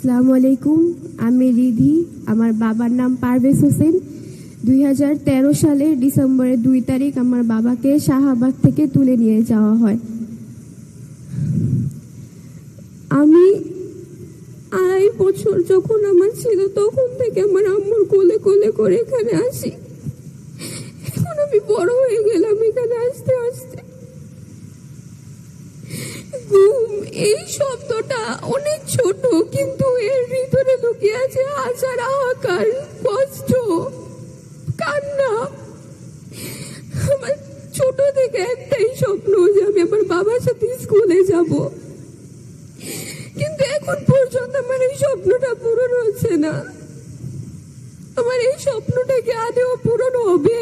আসসালামু আলাইকুম, আমি রিধি। আমার বাবার নাম পারভেজ হোসেন। 2013 সালের ডিসেম্বরের 2 তারিখ আমার বাবাকে শাহবাগ থেকে তুলে নিয়ে যাওয়া হয়। আমি 2.5 বছর যখন আমার ছিল তখন থেকে আমার আম্মুর কোলে কোলে করে এখানে আসি। এখন আমি বড় হয়ে গেলাম এখানে আসতে আসতে। ঘুম এই শব্দটা অনেক ছোট, কিন্তু এর ভিতরে লুকিয়ে আছে হাজার হাহাকার, কষ্ট, কান্না। আমার ছোট থেকে একটাই স্বপ্ন যে আমি আমার বাবার সাথে স্কুলে যাব, কিন্তু এখন পর্যন্ত আমার এই স্বপ্নটা পূরণ হচ্ছে না। আমার এই স্বপ্নটা কি আদেও পূরণ হবে?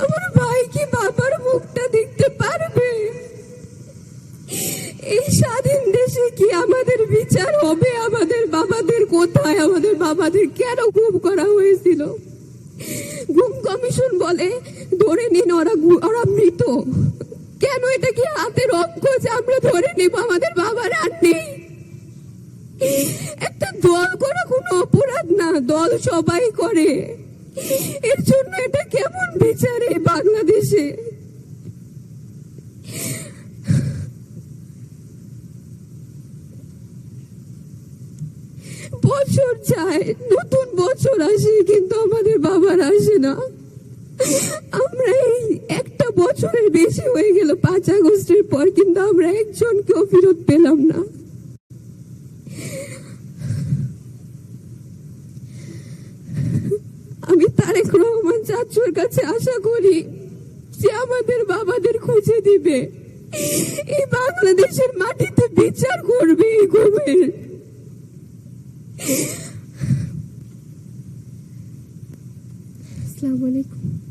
আমার ভাই কি বাবার মুখটা দেখতে পারবে? এই স্বাধীন দেশে কি আমাদের বিচার হবে? আমাদের বাবাদের কোথায়? আমাদের বাবাদের কেন গুম করা হয়েছিল? গুম কমিশন বলে ধরে নিন ওরা মৃত। কেন? এটা কি হাতের অঙ্ক যে আমরা ধরে নেব আমাদের বাবার আর নেই? একটা দল করা কোনো অপরাধ না, দল সবাই করে। এর জন্য এটা কেমন বিচার এই বাংলাদেশে? বছর যায়, নতুন বছর আসে, কিন্তু আমাদের বাবার আসে না। আমরা এই একটা বছরের বেশি হয়ে গেল 5 আগস্টের পর, কিন্তু আমরা একজনকেও ফেরত পেলাম না। আমি তারেক রহমান চাচুর কাছে আশা করি যে আমাদের বাবাদের খুঁজে দিবে, এই বাংলাদেশের মাটিতে বিচার করবে এই গুমের। আসসালামু আলাইকুম।